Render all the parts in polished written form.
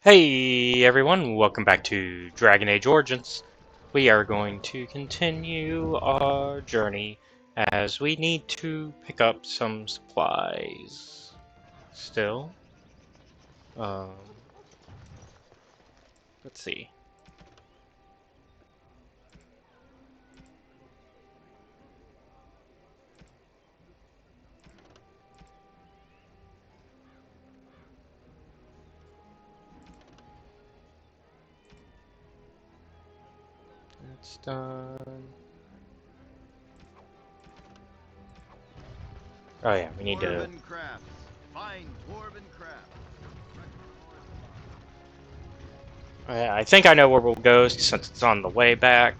Hey everyone, welcome back to Dragon Age Origins. We are going to continue our journey as we need to pick up some supplies still. Um, let's see. That's done. Oh yeah, we need to... Dwarven crafts. Fine dwarven crafts. I think I know where we'll go since it's on the way back.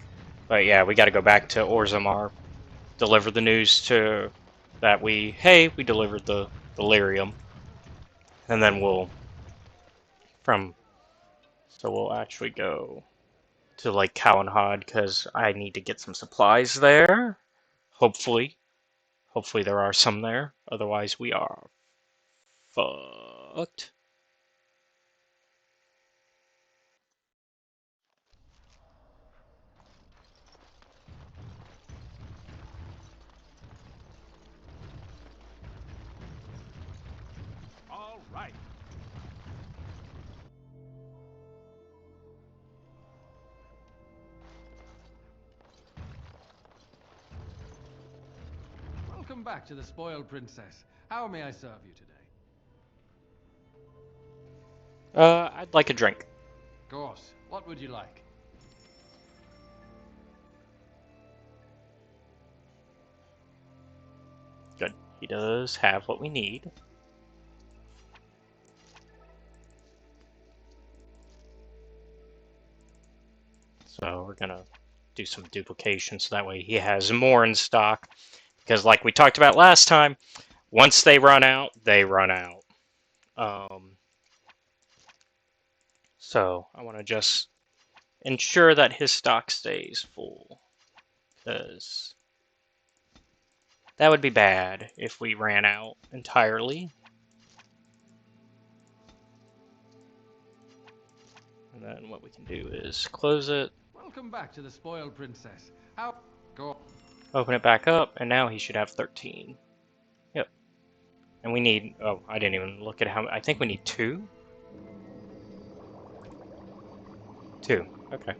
But yeah, we gotta go back to Orzammar, deliver the news to... that we delivered the lyrium. And then from... So we'll actually go to like Cowanhod because I need to get some supplies there. Hopefully. Hopefully there are some there. Otherwise we are fucked. All right. Welcome back to the Spoiled Princess. How may I serve you today? I'd like a drink. Of course. What would you like? Good. He does have what we need. So we're gonna do some duplication so that way he has more in stock. Because like we talked about last time, once they run out, they run out. So I want to just ensure that his stock stays full. Because that would be bad if we ran out entirely. And then what we can do is close it. Welcome back to the Spoiled Princess. How? Go. Open it back up, and now he should have 13. Yep. And we need... Oh, I didn't even look at how... I think we need 2? 2. Okay.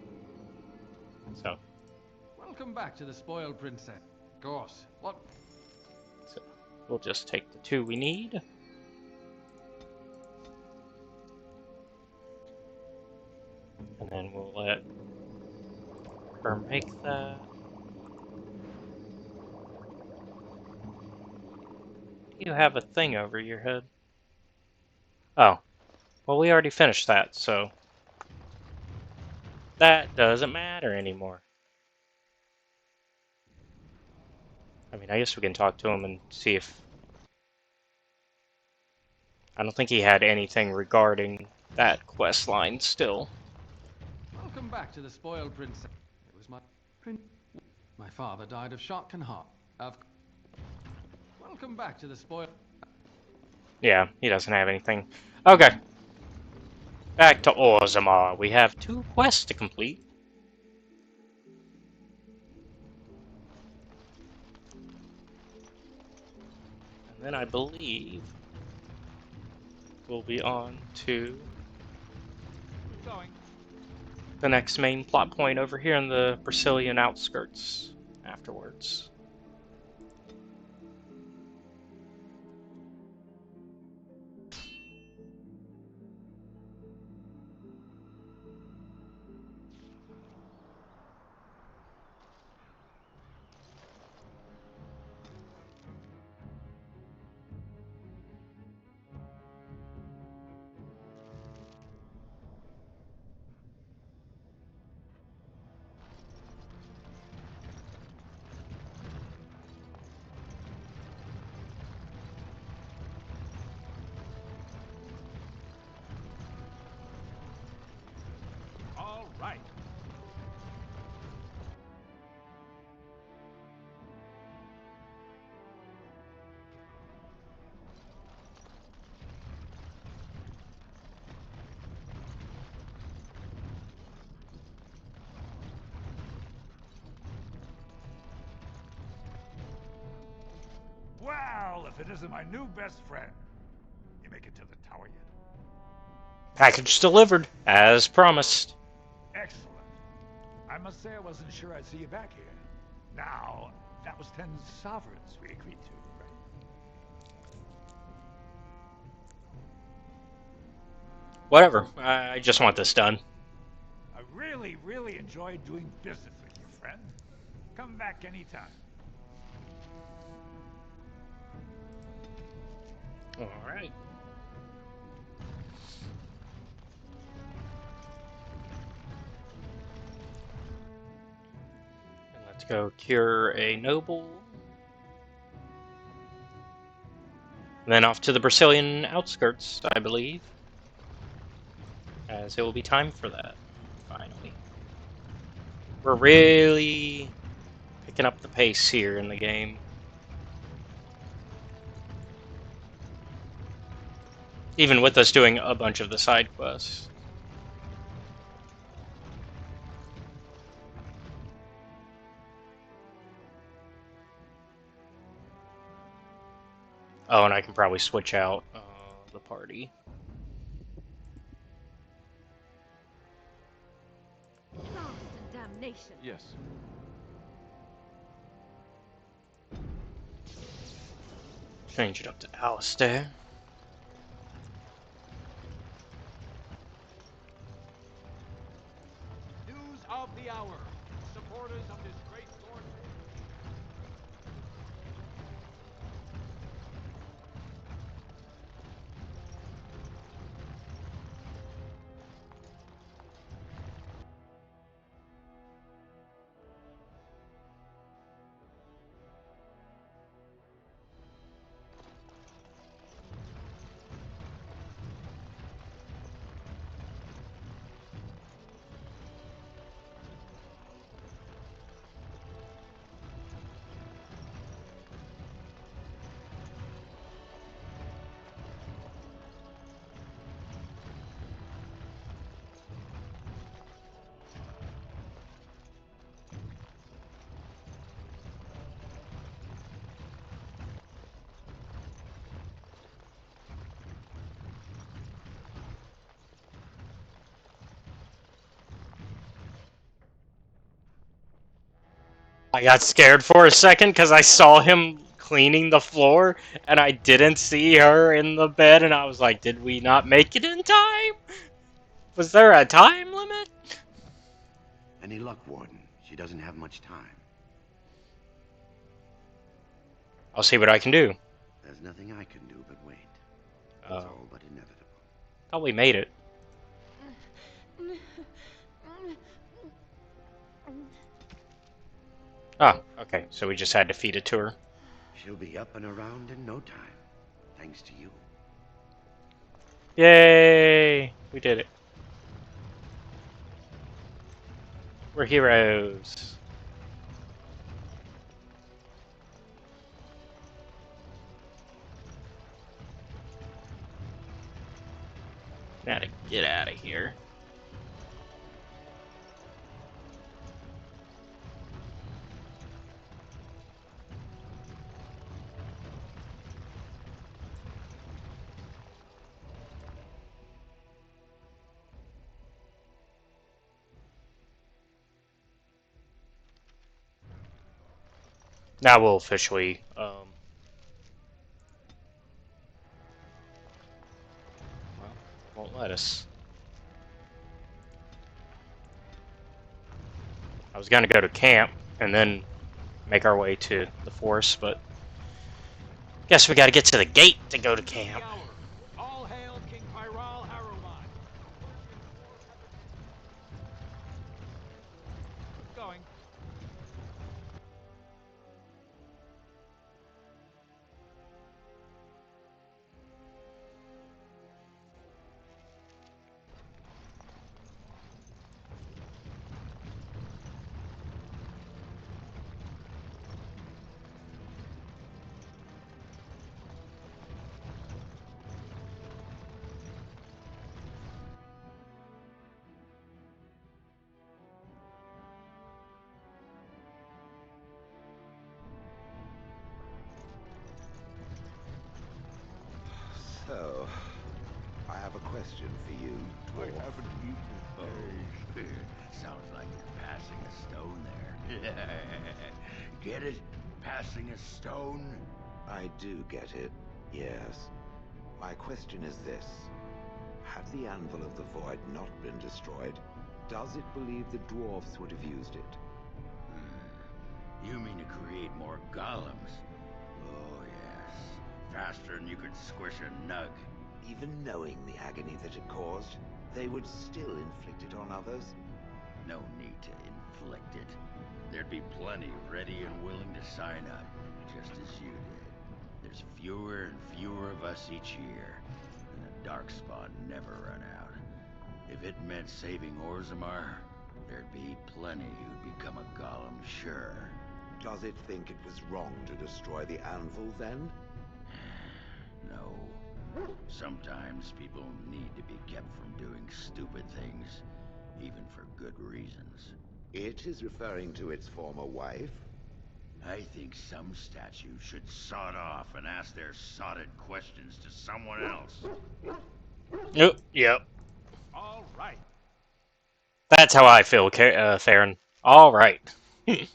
So... Welcome back to the Spoiled Princess. Of course. What? So we'll just take the 2 we need. And then we'll let her make that. You have a thing over your head. Oh. Well, we already finished that, so... That doesn't matter anymore. I mean, I guess we can talk to him and see if... I don't think he had anything regarding that quest line still. Welcome back to the Spoiled Princess. It was my father died of shock and heart. Welcome back to the Spoiled. Yeah, he doesn't have anything. Okay. Back to Orzammar. We have 2 quests to complete. And then I believe we'll be on to the next main plot point over here in the Brazilian outskirts afterwards. All right. Well, if it isn't my new best friend. You make it to the tower yet? Package delivered, as promised. Excellent. I must say I wasn't sure I'd see you back here. Now, that was 10 sovereigns we agreed to, right? Whatever. I just want this done. I really enjoyed doing business with you, friend. Come back anytime. All right. And let's go cure a noble. And then off to the Brazilian outskirts, I believe. As it will be time for that, finally. We're really picking up the pace here in the game. Even with us doing a bunch of the side quests. Oh, and I can probably switch out the party. Frost and damnation. Yes. Change it up to Alistair. News of the hour. Supporters of this great sword. I got scared for a second because I saw him cleaning the floor and I didn't see her in the bed and I was like, did we not make it in time? Was there a time limit? Any luck, Warden? She doesn't have much time. I'll see what I can do. There's nothing I can do but wait. It's all but inevitable. Thought we made it. Oh, okay. So we just had to feed it to her. She'll be up and around in no time, thanks to you. Yay! We did it. We're heroes. Gotta get out of here. Now we'll officially, well, won't let us. I was gonna go to camp and then make our way to the forest, but guess we gotta get to the gate to go to camp. The hour. All hail King Pyral Haruman. Going. Oh, I have a question for you, I dwarf. haven't eaten Oh, sounds like you're passing a stone there. Get it? Passing a stone? I do get it, yes. My question is this. Had the Anvil of the Void not been destroyed, does it believe the dwarfs would have used it? You mean to create more golems? Oh, yes. Faster than you could squish a nug. Even knowing the agony that it caused, they would still inflict it on others? No need to inflict it. There'd be plenty ready and willing to sign up, just as you did. There's fewer and fewer of us each year, and the Darkspawn never run out. If it meant saving Orzammar, there'd be plenty who'd become a golem, sure. Does it think it was wrong to destroy the Anvil, then? No. Sometimes people need to be kept from doing stupid things, even for good reasons. It is referring to its former wife? I think some statues should sod off and ask their sodded questions to someone else. Yep. All right. That's how I feel, Theron. All right. Let's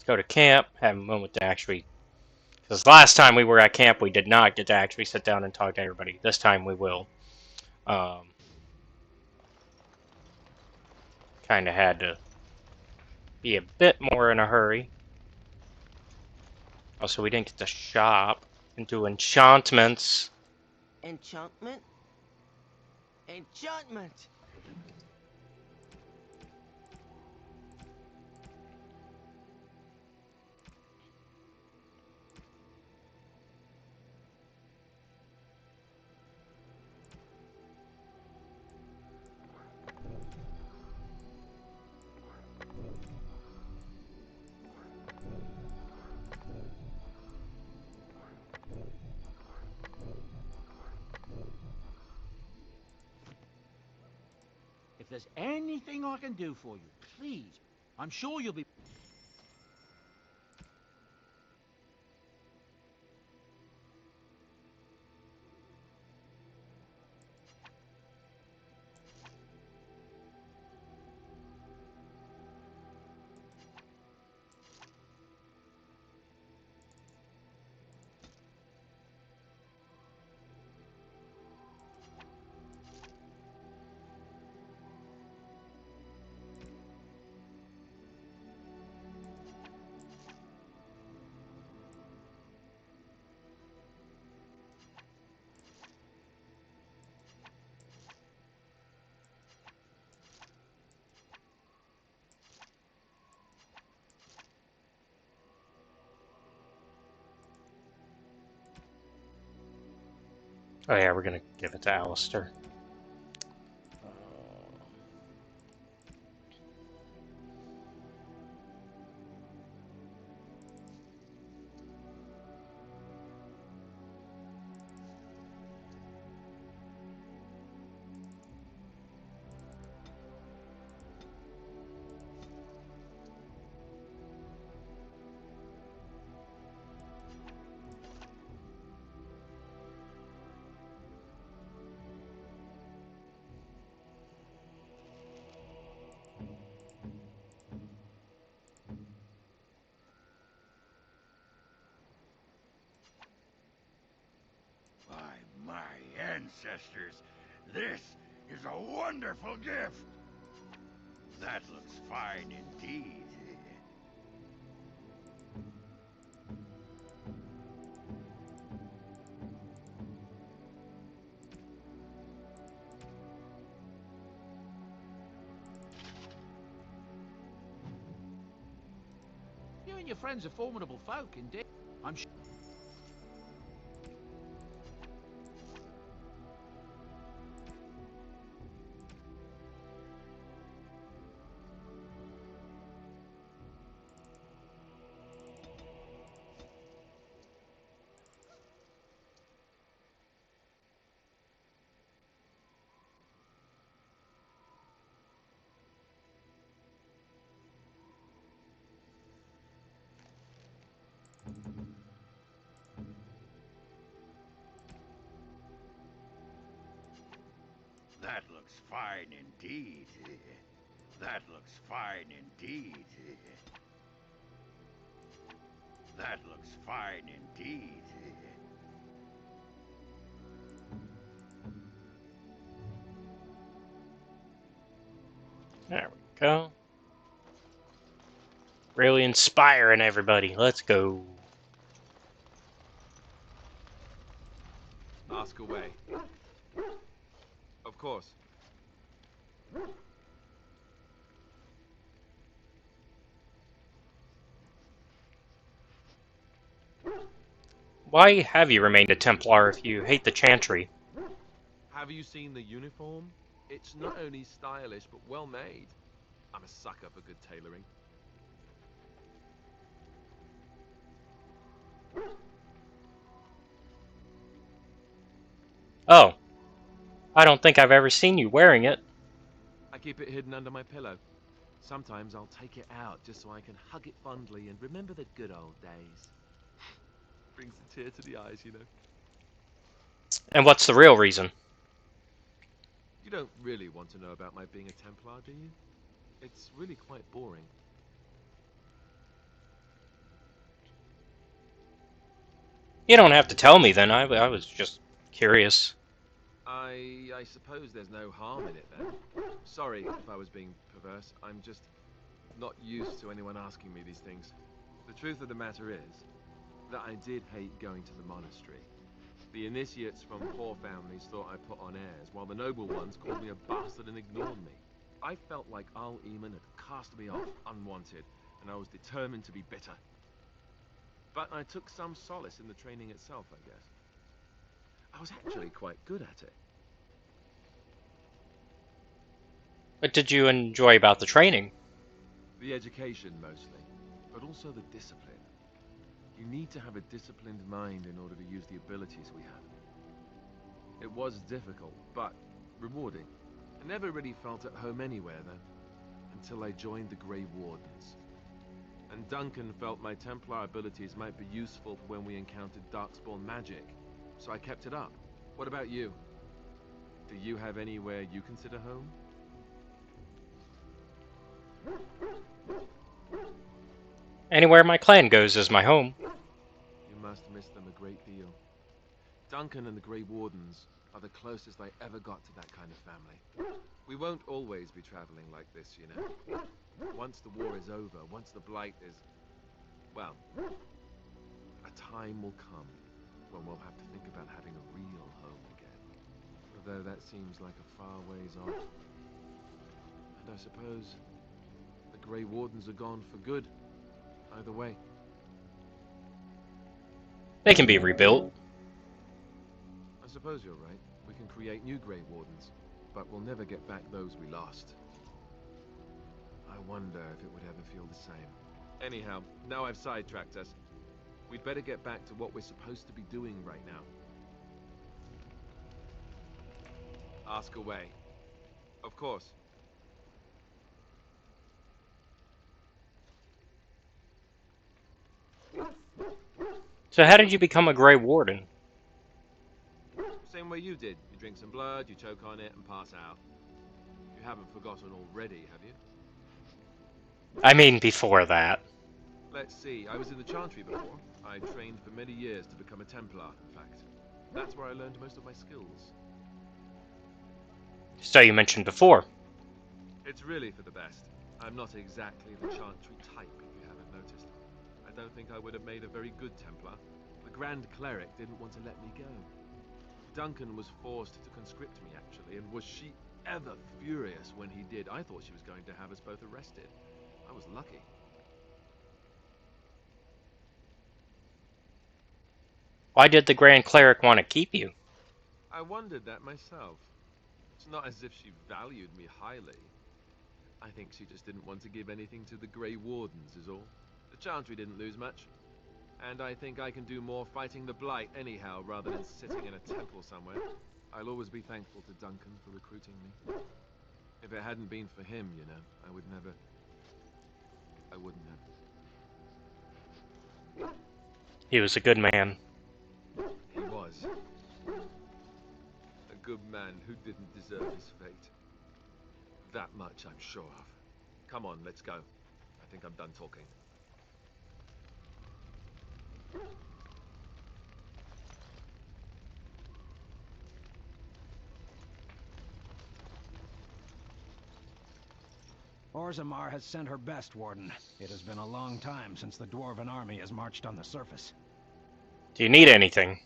go to camp. Have a moment to actually. Because last time we were at camp, we did not get to actually sit down and talk to everybody. This time we will. Kind of had to be a bit more in a hurry. Also, we didn't get to shop and do enchantments. Enchantment? Enchantment! If there's anything I can do for you, please. I'm sure you'll be... Oh yeah, we're gonna give it to Alistair. By my ancestors, this is a wonderful gift. That looks fine indeed. You and your friends are formidable folk, indeed. I'm sure... That looks fine indeed. That looks fine indeed. That looks fine indeed. There we go. Really inspiring everybody. Let's go. Ask away. Of course. Why have you remained a Templar if you hate the Chantry? Have you seen the uniform? It's not only stylish, but well made. I'm a sucker for good tailoring. Oh. I don't think I've ever seen you wearing it. I keep it hidden under my pillow. Sometimes I'll take it out just so I can hug it fondly and remember the good old days. Brings a tear to the eyes, you know. And what's the real reason? You don't really want to know about my being a Templar, do you? It's really quite boring. You don't have to tell me then. I was just curious. I suppose there's no harm in it then. Sorry if I was being perverse. I'm just not used to anyone asking me these things. The truth of the matter is that I did hate going to the monastery. The initiates from poor families thought I put on airs, while the noble ones called me a bastard and ignored me. I felt like Al Eamon had cast me off unwanted, and I was determined to be bitter. But I took some solace in the training itself, I guess. I was actually quite good at it. What did you enjoy about the training? The education, mostly, but also the discipline. You need to have a disciplined mind in order to use the abilities we have. It was difficult, but rewarding. I never really felt at home anywhere, though, until I joined the Grey Wardens. And Duncan felt my Templar abilities might be useful for when we encountered Darkspawn magic, so I kept it up. What about you? Do you have anywhere you consider home? Anywhere my clan goes is my home. You must miss them a great deal. Duncan and the Grey Wardens are the closest I ever got to that kind of family. We won't always be traveling like this, you know. Once the war is over, once the Blight is... well, a time will come when we'll have to think about having a real home again. Although that seems like a far ways off. And I suppose the Grey Wardens are gone for good, either way. They can be rebuilt. I suppose you're right. We can create new Grey Wardens, but we'll never get back those we lost. I wonder if it would ever feel the same. Anyhow, now I've sidetracked us. We'd better get back to what we're supposed to be doing right now. Ask away. Of course. So how did you become a Grey Warden? Same way you did. You drink some blood, you choke on it, and pass out. You haven't forgotten already, have you? I mean, before that. Let's see, I was in the Chantry before. I trained for many years to become a Templar, in fact. That's where I learned most of my skills. So you mentioned before. It's really for the best. I'm not exactly the Chantry type, if you haven't noticed. I don't think I would have made a very good Templar. The Grand Cleric didn't want to let me go. Duncan was forced to conscript me, actually, and was she ever furious when he did. I thought she was going to have us both arrested. I was lucky. Why did the Grand Cleric want to keep you? I wondered that myself. It's not as if she valued me highly. I think she just didn't want to give anything to the Grey Wardens, is all. The Chantry didn't lose much. And I think I can do more fighting the Blight anyhow, rather than sitting in a temple somewhere. I'll always be thankful to Duncan for recruiting me. If it hadn't been for him, you know, I wouldn't have. He was a good man. He was. A good man who didn't deserve his fate. That much I'm sure of. Come on, let's go. I think I'm done talking. Orzammar has sent her best, Warden. It has been a long time since the Dwarven army has marched on the surface. Do you need anything?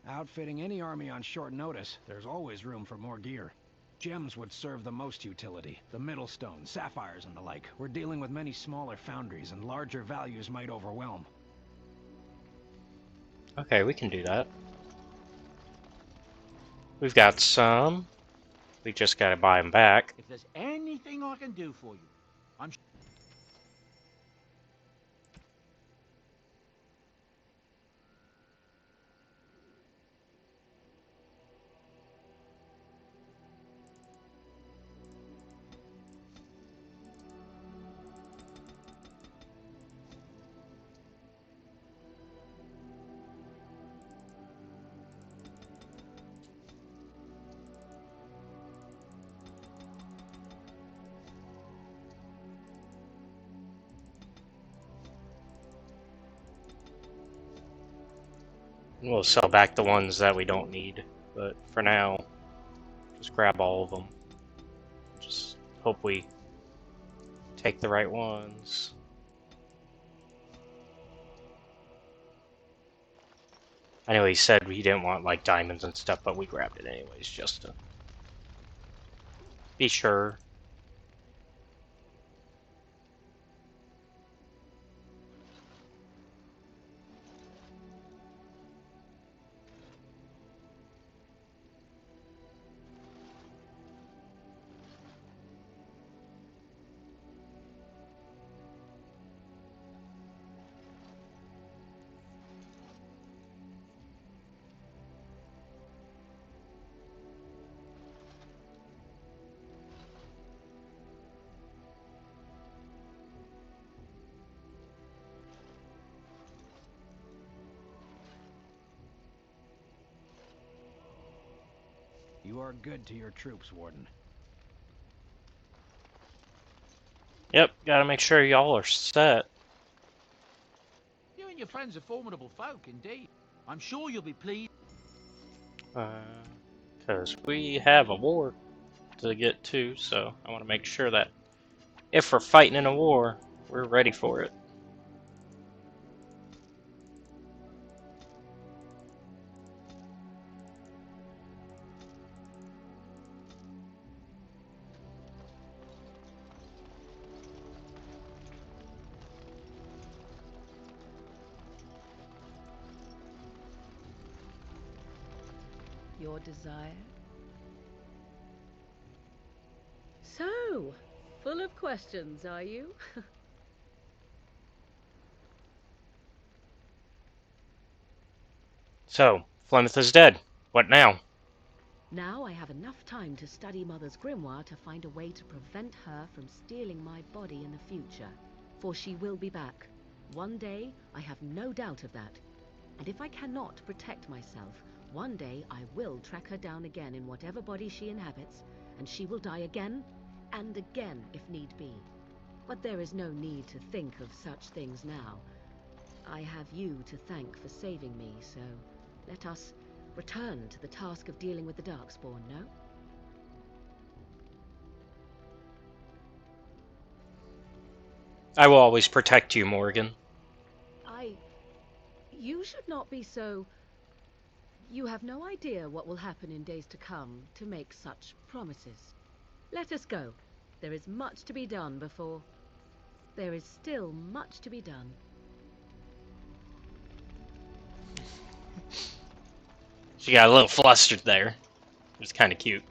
Outfitting any army on short notice, there's always room for more gear. Gems would serve the most utility. The Middlestone, sapphires, and the like. We're dealing with many smaller foundries, and larger values might overwhelm. Okay, we can do that. We've got some. We just gotta buy them back. If there's anything I can do for you, I'm We'll sell back the ones that we don't need, but for now, just grab all of them. Just hope we take the right ones. I know he said he didn't want like diamonds and stuff, but we grabbed it anyways just to be sure. You are good to your troops, Warden. Yep, gotta make sure y'all are set. You and your friends are formidable folk, indeed. I'm sure you'll be pleased. Because we have a war to get to, so I want to make sure that if we're fighting in a war, we're ready for it. Your desire? So, full of questions, are you? So, Flemeth is dead. What now? Now I have enough time to study Mother's grimoire to find a way to prevent her from stealing my body in the future. For she will be back. One day, I have no doubt of that. And if I cannot protect myself, one day I will track her down again in whatever body she inhabits, and she will die again and again if need be. But there is no need to think of such things now. I have you to thank for saving me, so let us return to the task of dealing with the Darkspawn, no? I will always protect you, Morgan. You should not be so... You have no idea what will happen in days to come to make such promises. Let us go. There is much to be done before... There is still much to be done. She got a little flustered there. It was kind of cute.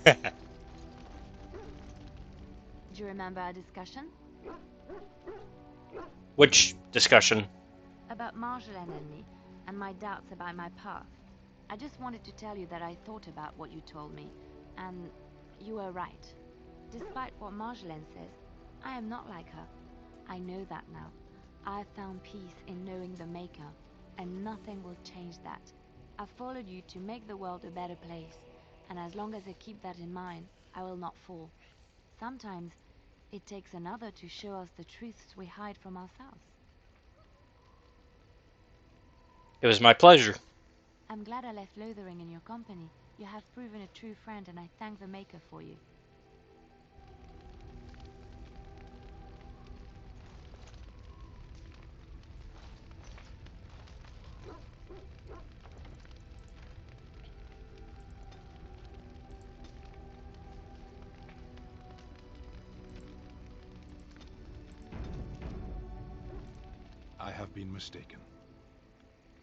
Do you remember our discussion? Which discussion? About Marjolaine and me, and my doubts about my path. I just wanted to tell you that I thought about what you told me, and you were right. Despite what Marjolaine says, I am not like her. I know that now. I found peace in knowing the Maker, and nothing will change that. I followed you to make the world a better place, And as long as I keep that in mind, I will not fall. Sometimes it takes another to show us the truths we hide from ourselves. It was my pleasure. I'm glad I left Lothering in your company. You have proven a true friend, and I thank the Maker for you. I have been mistaken.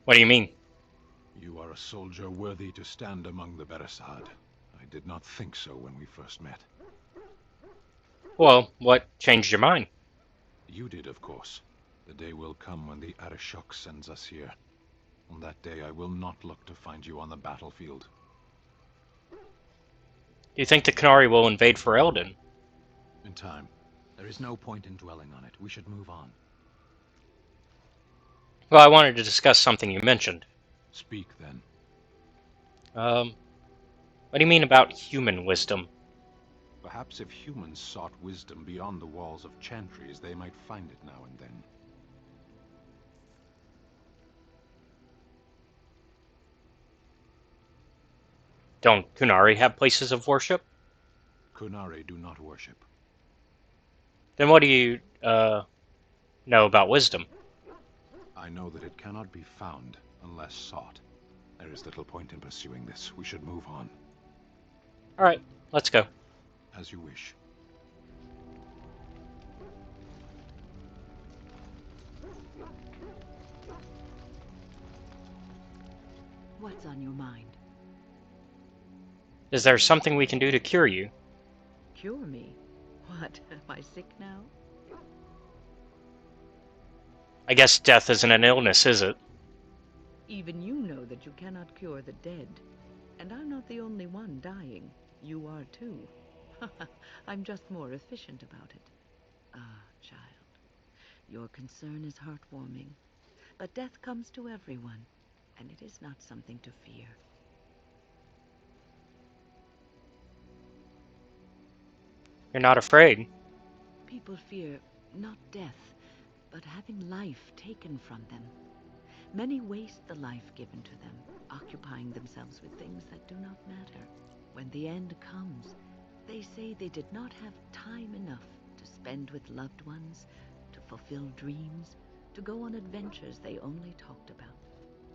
What do you mean? You are a soldier worthy to stand among the Beresad. I did not think so when we first met. Well, what changed your mind? You did, of course. The day will come when the Arishok sends us here. On that day, I will not look to find you on the battlefield. Do you think the Qunari will invade for Eldon? In time. There is no point in dwelling on it. We should move on. Well, I wanted to discuss something you mentioned. Speak, then. What do you mean about human wisdom? Perhaps if humans sought wisdom beyond the walls of chantries, they might find it now and then. Don't Qunari have places of worship? Qunari do not worship. Then what do you, know about wisdom? I know that it cannot be found unless sought. There is little point in pursuing this. We should move on. Alright, let's go. As you wish. What's on your mind? Is there something we can do to cure you? Cure me? What, am I sick now? I guess death isn't an illness, is it? Even you know that you cannot cure the dead. And I'm not the only one dying. You are too. I'm just more efficient about it. Ah, child. Your concern is heartwarming. But death comes to everyone, and it is not something to fear. You're not afraid? People fear not death, but having life taken from them. Many waste the life given to them, occupying themselves with things that do not matter. When the end comes, they say they did not have time enough to spend with loved ones, to fulfill dreams, to go on adventures they only talked about.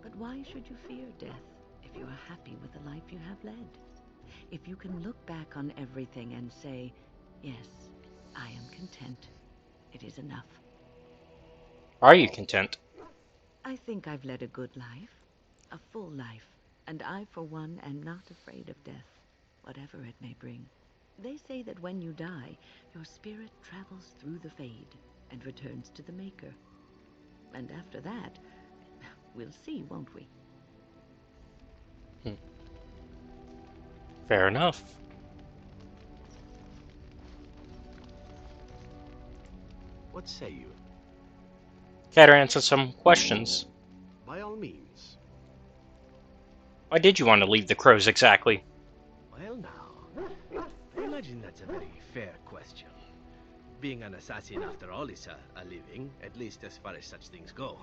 But why should you fear death if you are happy with the life you have led? If you can look back on everything and say, yes, I am content, it is enough. Are you content? I think I've led a good life, a full life, and I, for one, am not afraid of death, whatever it may bring. They say that when you die, your spirit travels through the fade and returns to the Maker. And after that, we'll see, won't we? Fair enough. What say you? Care to answer some questions? By all means. Why did you want to leave the Crows exactly? Well now, I imagine that's a very fair question. Being an assassin after all is a living, at least as far as such things go.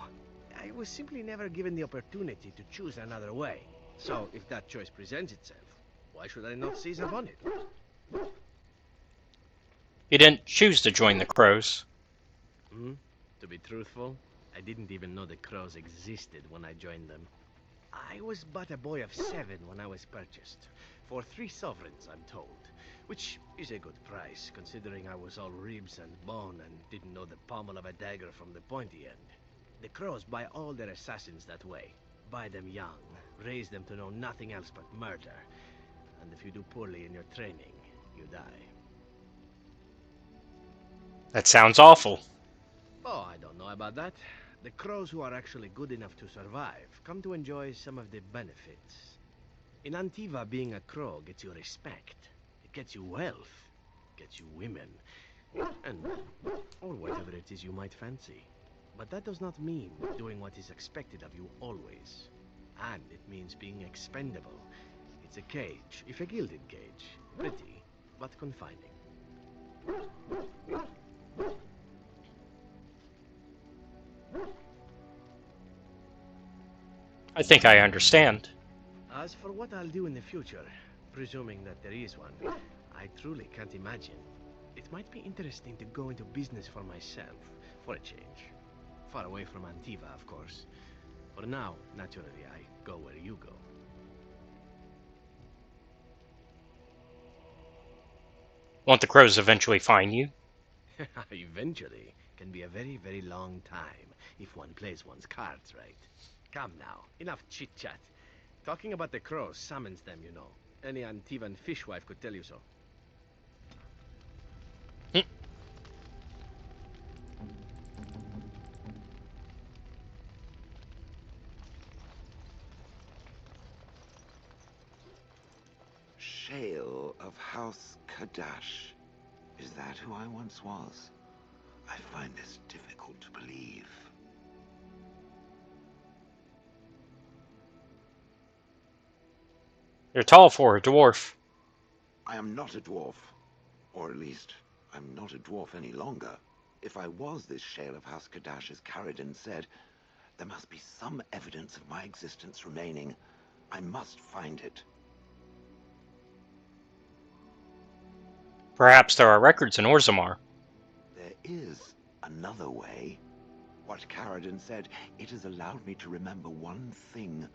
I was simply never given the opportunity to choose another way. So if that choice presents itself, why should I not seize upon it? You didn't choose to join the Crows. To be truthful, I didn't even know the Crows existed when I joined them. I was but a boy of 7 when I was purchased. For 3 sovereigns, I'm told. Which is a good price, considering I was all ribs and bone and didn't know the pommel of a dagger from the pointy end. The Crows buy all their assassins that way. Buy them young, raise them to know nothing else but murder. And if you do poorly in your training, you die. That sounds awful. Oh, I don't know about that. The Crows who are actually good enough to survive come to enjoy some of the benefits. In Antiva, being a Crow gets you respect. It gets you wealth. Gets you women. And men. Or whatever it is you might fancy. But that does not mean doing what is expected of you always. And it means being expendable. It's a cage, if a gilded cage. Pretty, but confining. I think I understand. As for what I'll do in the future, presuming that there is one, I truly can't imagine. It might be interesting to go into business for myself, for a change. Far away from Antiva, of course. For now, naturally, I go where you go. Won't the crows eventually find you? Eventually can be a very, very long time if one plays one's cards right. Come now, enough chit-chat. Talking about the crows summons them, you know. Any Antivan fishwife could tell you so. Shale of House Kadash. Is that who I once was? I find this difficult to believe. You're tall for a dwarf. I am not a dwarf. Or at least, I'm not a dwarf any longer. If I was this Shale of House Kadash, as Caridin said, there must be some evidence of my existence remaining. I must find it. Perhaps there are records in Orzammar. There is another way. What Caridin said, it has allowed me to remember one thing.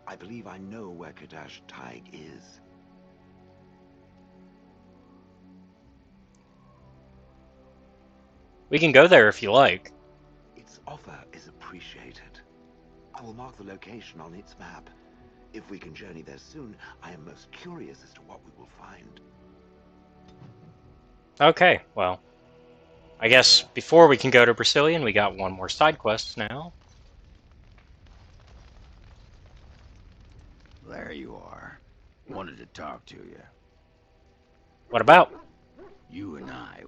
I believe I know where Kadash Taig is. We can go there if you like. Its offer is appreciated. I will mark the location on its map. If we can journey there soon, I am most curious as to what we will find. Okay, well, I guess before we can go to Brazilian, we got one more side quest now. There you are. Wanted to talk to you. What about? You and I,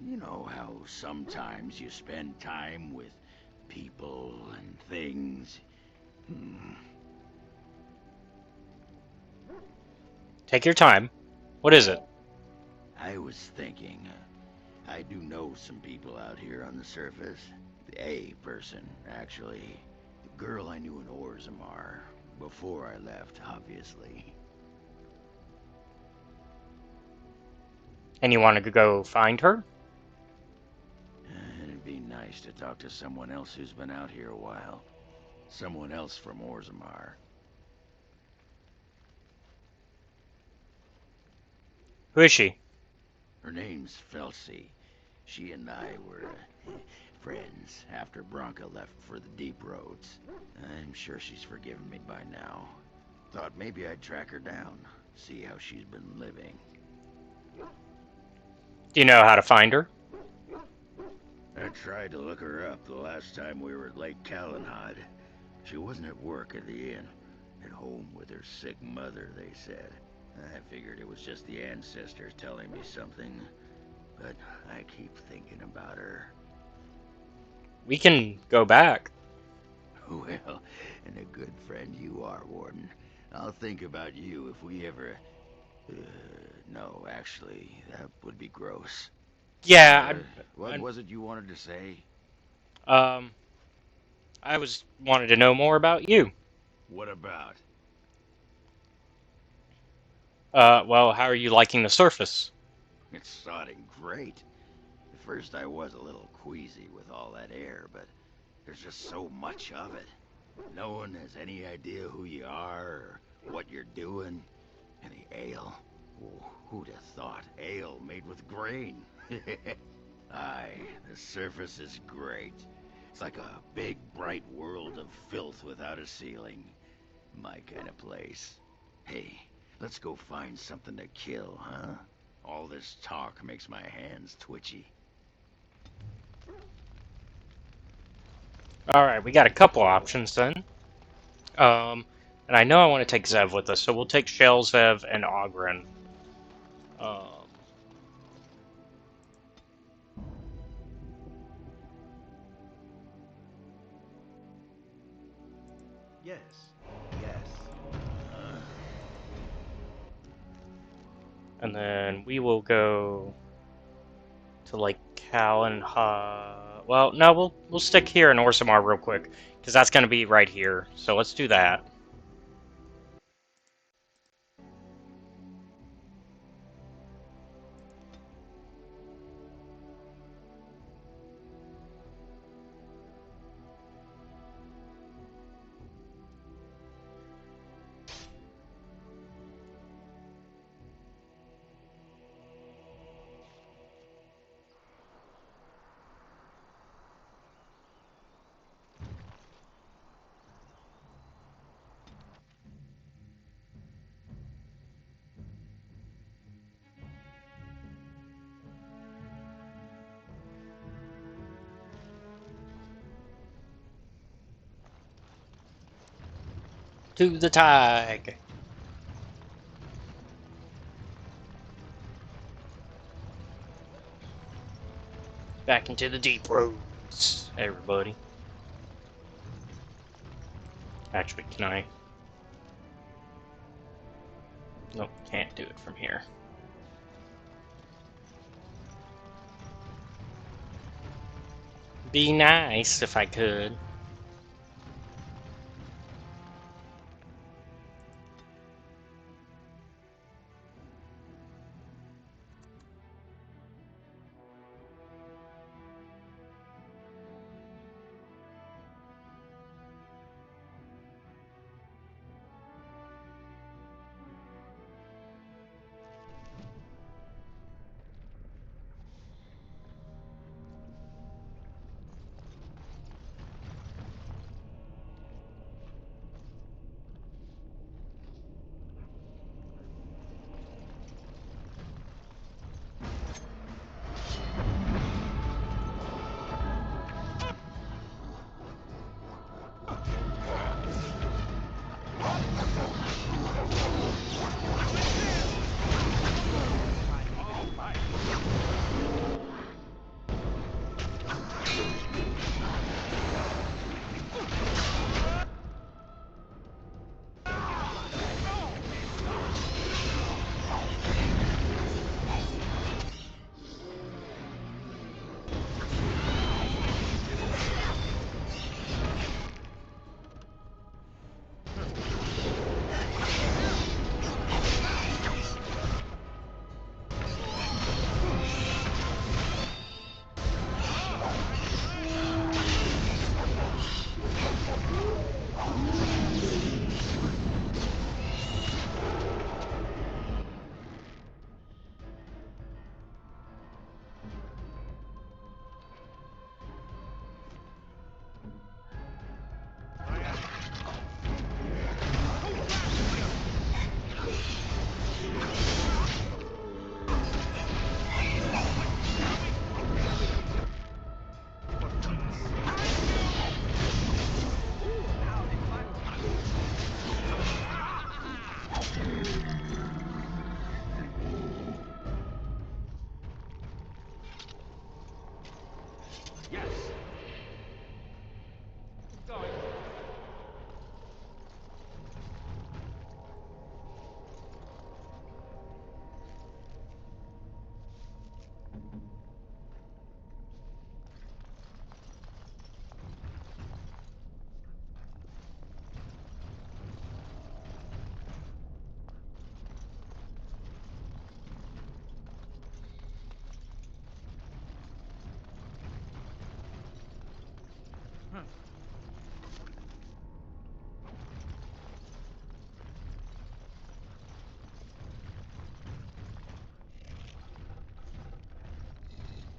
you know how sometimes you spend time with people and things. Take your time. What is it? I was thinking, I do know some people out here on the surface. A person, actually. The girl I knew in Orzammar. Before I left, obviously. And you want to go find her? It'd be nice to talk to someone else who's been out here a while. Someone else from Orzammar. Who is she? Her name's Felsi. She and I were friends after Branka left for the deep roads. I'm sure she's forgiven me by now. Thought maybe I'd track her down, see how she's been living. Do you know how to find her? I tried to look her up the last time we were at Lake Calenhad. She wasn't at work at the inn. At home with her sick mother, they said. I figured it was just the ancestors telling me something. But I keep thinking about her. We can go back. Well, and a good friend you are, Warden. I'll think about you if we ever... no, actually, that would be gross. Yeah. What was it you wanted to say? I wanted to know more about you. What about? Well, how are you liking the surface? It's sodding great. At first I was a little queasy with all that air, but there's just so much of it. No one has any idea who you are or what you're doing. And the ale. Oh, who'd have thought ale made with grain? Aye, the surface is great. It's like a big, bright world of filth without a ceiling. My kind of place. Hey, let's go find something to kill, huh? All this talk makes my hands twitchy. Alright, we got a couple options then. And I know I want to take Zev with us, so we'll take Shale, Zev, and Ogren. Yes. Yes. And then we will go to Lake Callan. Well, no, we'll stick here in Orsamar real quick, because that's going to be right here. So let's do that. To the tag. Back into the deep roads, everybody. Actually, can I? Nope, can't do it from here. Be nice if I could.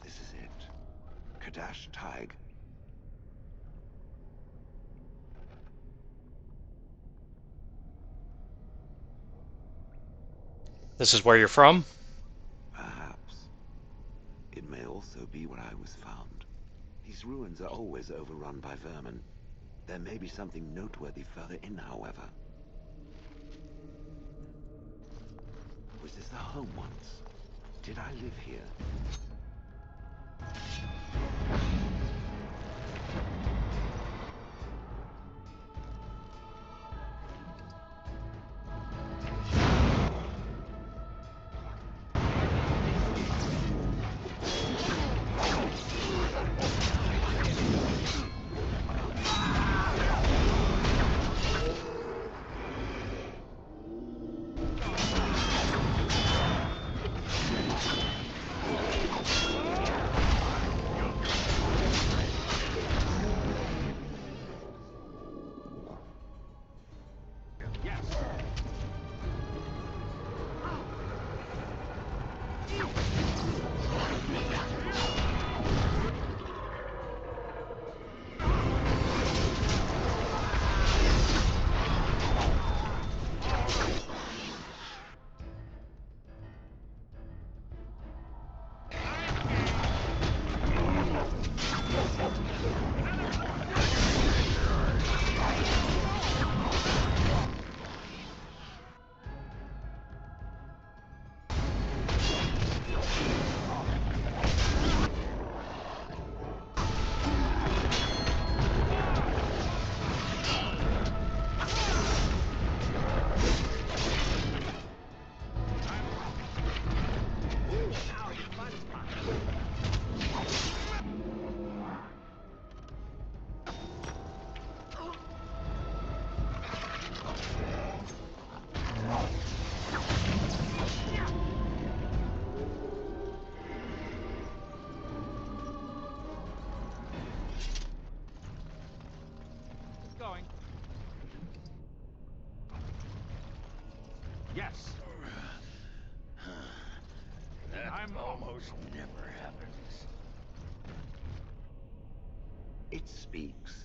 This is it. Kadash Tig. This is where you're from? Perhaps. It may also be where I was found. These ruins are always overrun by vermin. There may be something noteworthy further in, however. Was this a home once? Did I live here? Going. Yes. That almost never happens. It speaks.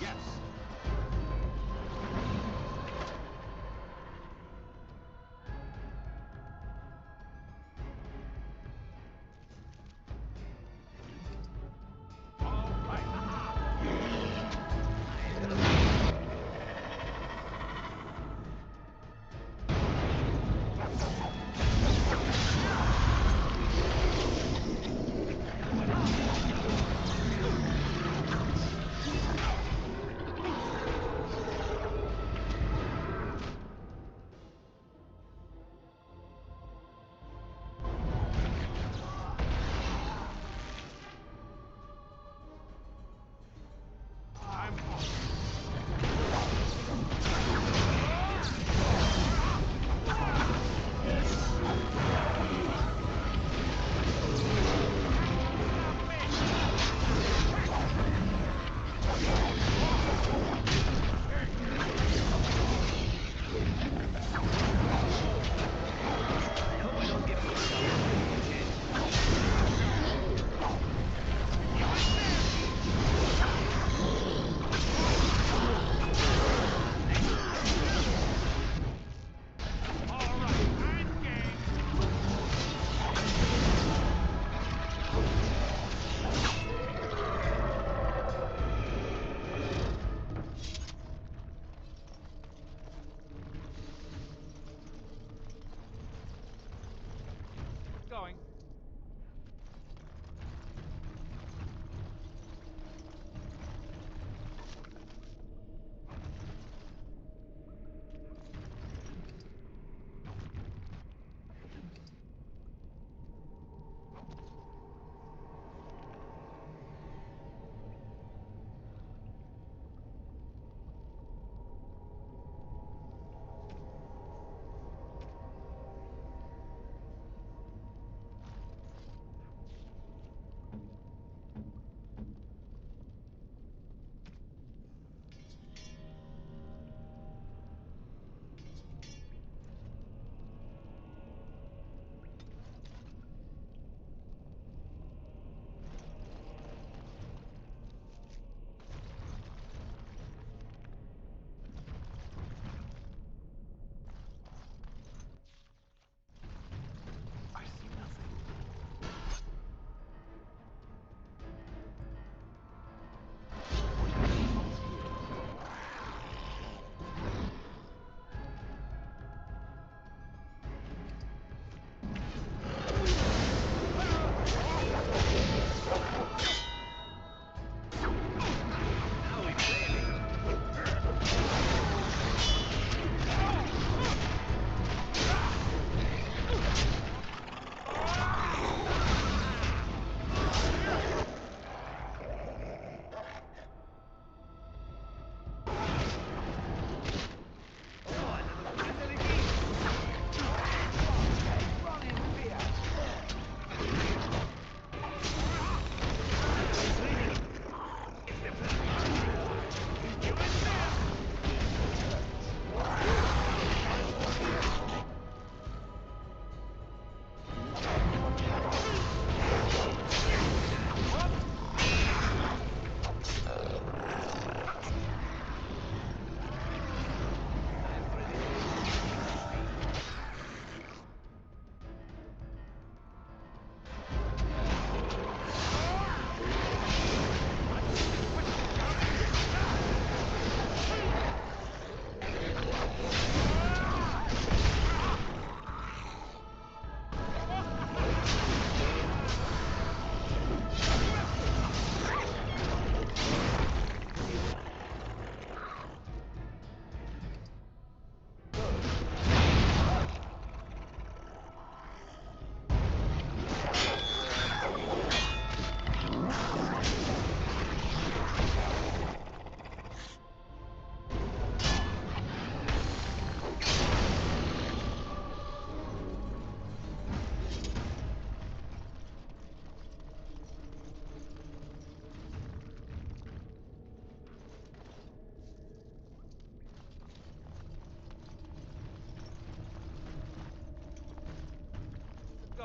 Yes.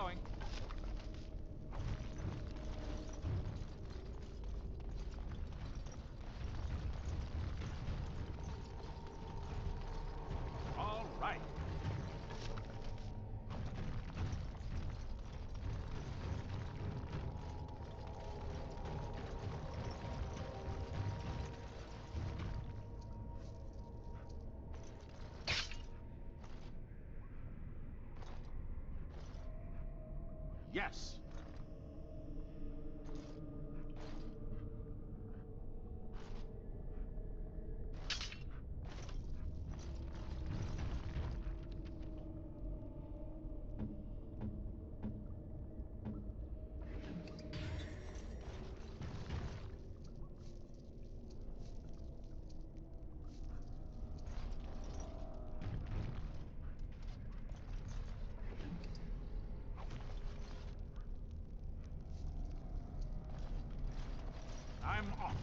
going. All right. Yes. I'm off.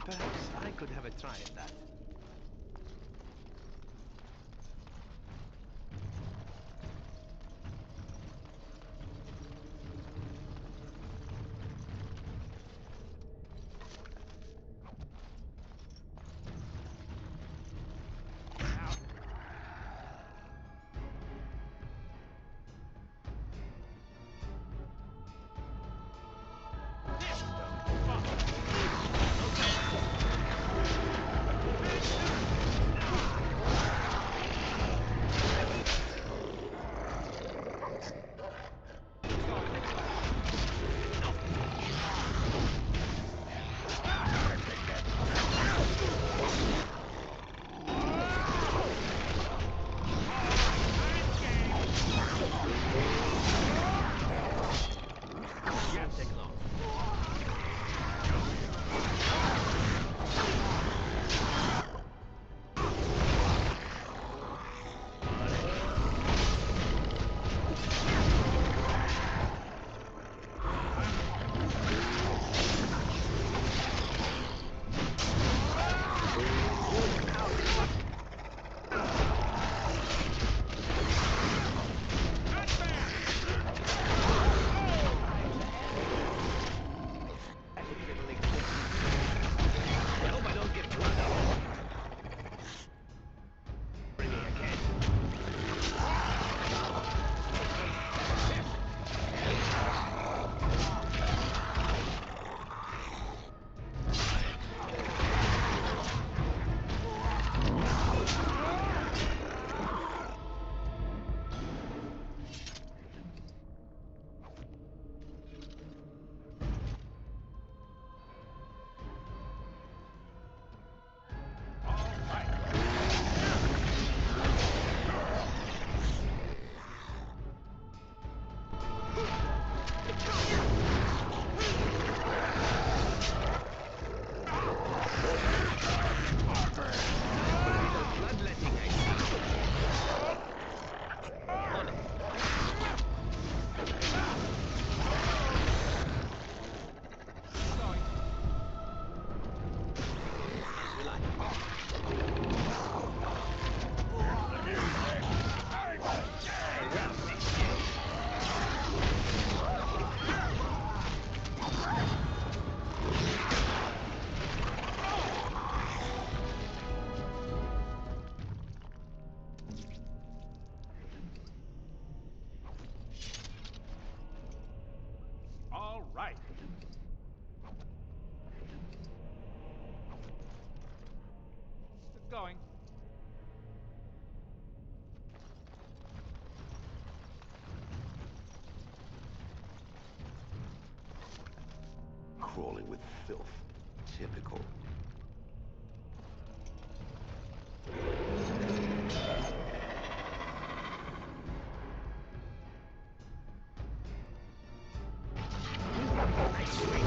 Perhaps I could have a try at that. Bloodletting, I see. On it. As will I. Around this shit. All right. Get going. Crawling with filth. Typical. Nice swing.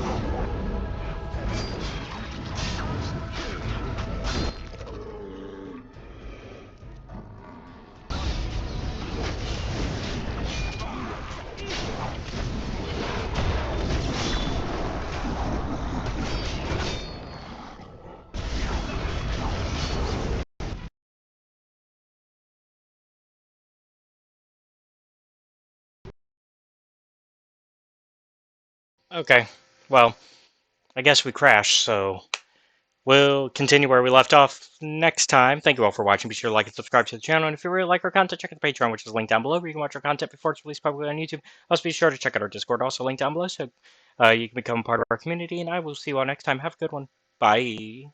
Okay, well, I guess we crashed, so we'll continue where we left off next time. Thank you all for watching. Be sure to like and subscribe to the channel. And if you really like our content, check out the Patreon, which is linked down below, where you can watch our content before it's released publicly on YouTube. Also, be sure to check out our Discord, also linked down below, so you can become part of our community. And I will see you all next time. Have a good one. Bye.